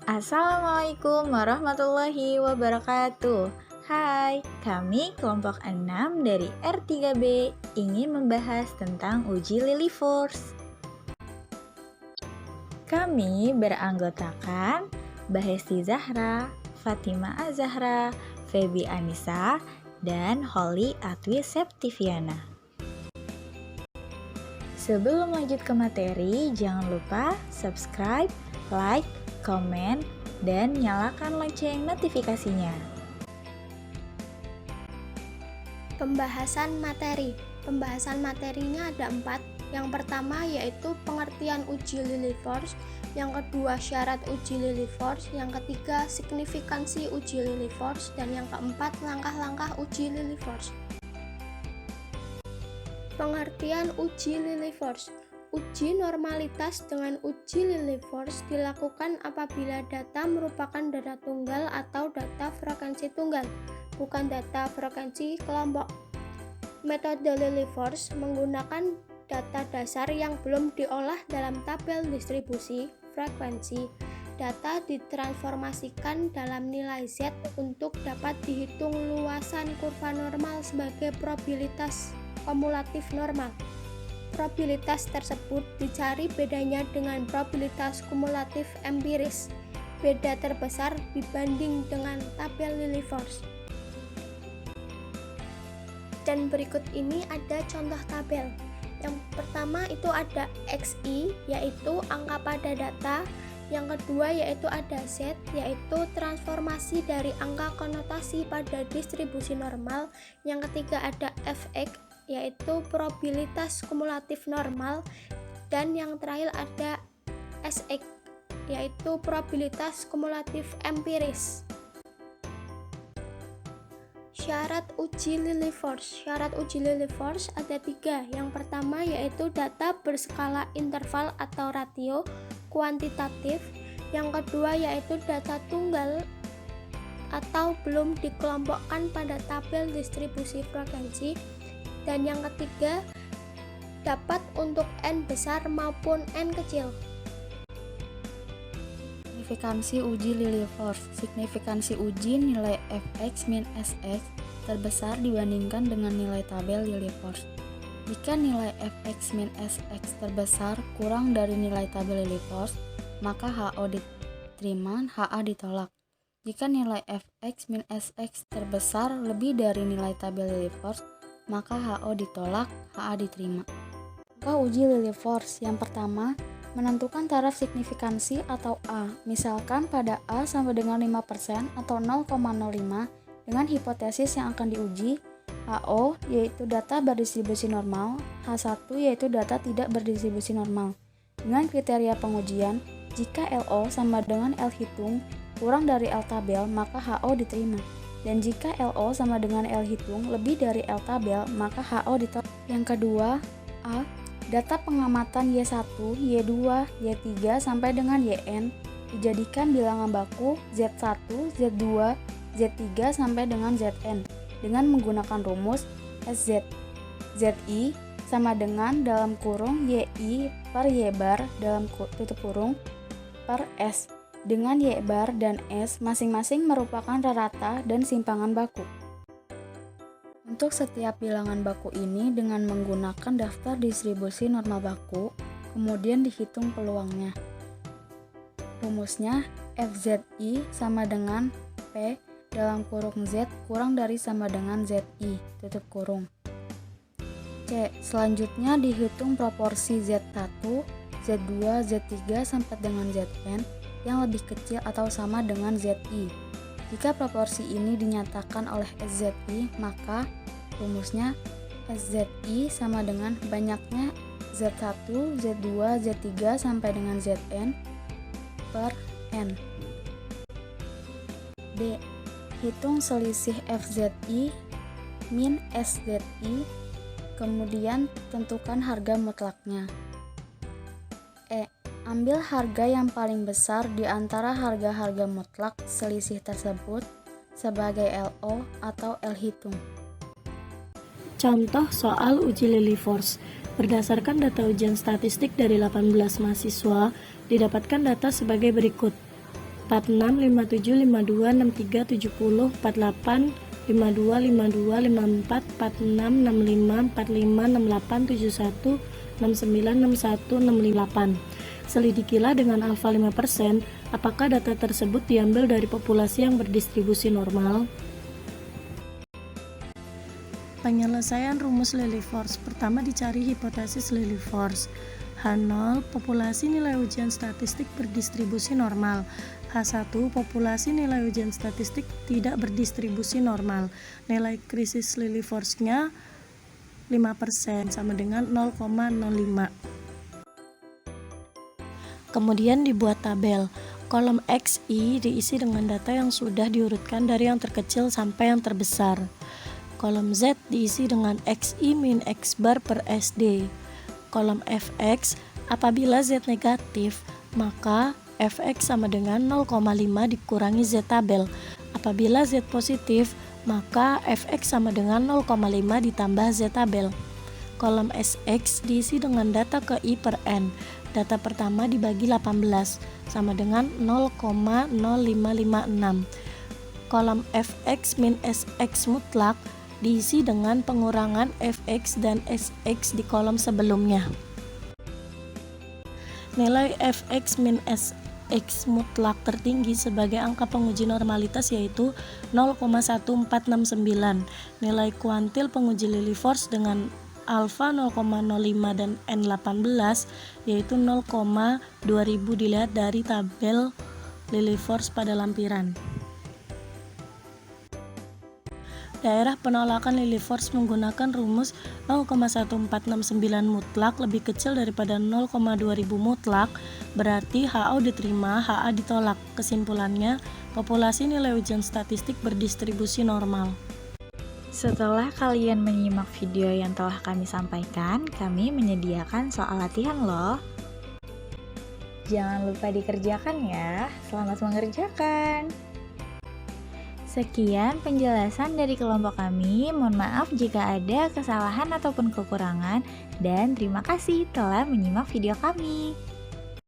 Assalamualaikum warahmatullahi wabarakatuh. Hai, kami kelompok 6 dari R3B ingin membahas tentang uji Lily Force. Kami beranggotakan Bahesti Zahra, Fatima Azahra, Febi Anissa, dan Holly Atwi Septiviana. Sebelum lanjut ke materi, jangan lupa subscribe, like, komen, dan nyalakan lonceng notifikasinya. Pembahasan materi. Pembahasan materinya ada 4. Yang pertama yaitu pengertian uji Lily Force, yang kedua syarat uji Lily Force, yang ketiga signifikansi uji Lily Force, dan yang keempat langkah-langkah uji Lily Force. Pengertian uji Lily Force. Uji normalitas dengan uji Lily Force dilakukan apabila data merupakan data tunggal atau data frekuensi tunggal, bukan data frekuensi kelompok. Metode Lily Force menggunakan data dasar yang belum diolah dalam tabel distribusi frekuensi. Data ditransformasikan dalam nilai Z untuk dapat dihitung luasan kurva normal sebagai probabilitas kumulatif normal. Probabilitas tersebut dicari bedanya dengan probabilitas kumulatif empiris, beda terbesar dibanding dengan tabel Lily Force. Dan berikut ini ada contoh tabel. Yang pertama itu ada XI, yaitu angka pada data. Yang kedua yaitu ada Z, yaitu transformasi dari angka konotasi pada distribusi normal. Yang ketiga ada Fx, yaitu probabilitas kumulatif normal, dan yang terakhir ada Sx, yaitu probabilitas kumulatif empiris. Syarat uji Lily Force. Syarat uji Lily Force ada 3. Yang pertama yaitu data berskala interval atau ratio kuantitatif. Yang kedua yaitu data tunggal atau belum dikelompokkan pada tabel distribusi frekuensi. Dan yang ketiga, dapat untuk N besar maupun N kecil. Signifikansi uji Lily Force. Signifikansi uji nilai Fx min Sx terbesar dibandingkan dengan nilai tabel Lily Force. Jika nilai Fx min Sx terbesar kurang dari nilai tabel Lily Force, maka HO diterima, HA ditolak. Jika nilai Fx min Sx terbesar lebih dari nilai tabel Lily Force, maka HO ditolak, HA diterima. Langkah uji Lily Force. Yang pertama, menentukan taraf signifikansi atau A. Misalkan pada A sama dengan 5% atau 0,05 dengan hipotesis yang akan diuji. HO yaitu data berdistribusi normal, H1 yaitu data tidak berdistribusi normal. Dengan kriteria pengujian, jika LO sama dengan L hitung kurang dari L tabel, maka HO diterima. Dan jika LO sama dengan L hitung lebih dari L tabel, maka HO ditolak. Yang kedua, A. Data pengamatan Y1, Y2, Y3 sampai dengan YN dijadikan bilangan baku Z1, Z2, Z3 sampai dengan Zn dengan menggunakan rumus SZ. ZI sama dengan dalam kurung YI per Y bar dalam tutup kurung per S, dengan Y bar dan S masing-masing merupakan rata dan simpangan baku. Untuk setiap bilangan baku ini dengan menggunakan daftar distribusi normal baku, kemudian dihitung peluangnya. Rumusnya FZI sama dengan P dalam kurung Z kurang dari sama dengan ZI tutup kurung. C. Selanjutnya dihitung proporsi Z1, Z2, Z3 sampai dengan Zn yang lebih kecil atau sama dengan ZI. Jika proporsi ini dinyatakan oleh SZI, maka rumusnya SZI sama dengan banyaknya Z1, Z2, Z3 sampai dengan Zn per N. D. Hitung selisih FZI min SZI, kemudian tentukan harga mutlaknya. E. Ambil harga yang paling besar di antara harga-harga mutlak selisih tersebut sebagai LO atau L hitung. Contoh soal uji Lily Force. Berdasarkan data ujian statistik dari 18 mahasiswa, didapatkan data sebagai berikut. 46, 57, 52, 63, 70, 48, 52, 52, 54, 46, 65, 45, 68, 71, 69, 61, 68. Selidikilah dengan alfa 5%, apakah data tersebut diambil dari populasi yang berdistribusi normal? Penyelesaian rumus Lilliefors. Pertama dicari hipotesis Lilliefors. H0, populasi nilai ujian statistik berdistribusi normal. H1, populasi nilai ujian statistik tidak berdistribusi normal. Nilai krisis Lilliefors-nya 5% sama dengan 0,05. Kemudian dibuat tabel. Kolom XI diisi dengan data yang sudah diurutkan dari yang terkecil sampai yang terbesar. Kolom Z diisi dengan XI min X bar per SD. Kolom Fx, apabila Z negatif, maka Fx sama dengan 0,5 dikurangi Z tabel. Apabila Z positif, maka Fx sama dengan 0,5 ditambah Z tabel. Kolom Sx diisi dengan data ke I per N. Data pertama dibagi 18 sama dengan 0,0556. Kolom Fx min Sx mutlak diisi dengan pengurangan Fx dan Sx di kolom sebelumnya. Nilai Fx min Sx mutlak tertinggi sebagai angka penguji normalitas yaitu 0,1469. Nilai kuantil penguji Lilliefors dengan alfa 0,05 dan N18 yaitu 0,2000 dilihat dari tabel Lilliefors pada lampiran. Daerah penolakan Lilliefors menggunakan rumus 0,1469 mutlak lebih kecil daripada 0,2000 mutlak, berarti HO diterima, HA ditolak. Kesimpulannya, populasi nilai ujian statistik berdistribusi normal. Setelah kalian menyimak video yang telah kami sampaikan, kami menyediakan soal latihan loh. Jangan lupa dikerjakan ya. Selamat mengerjakan. Sekian penjelasan dari kelompok kami. Mohon maaf jika ada kesalahan ataupun kekurangan, dan terima kasih telah menyimak video kami.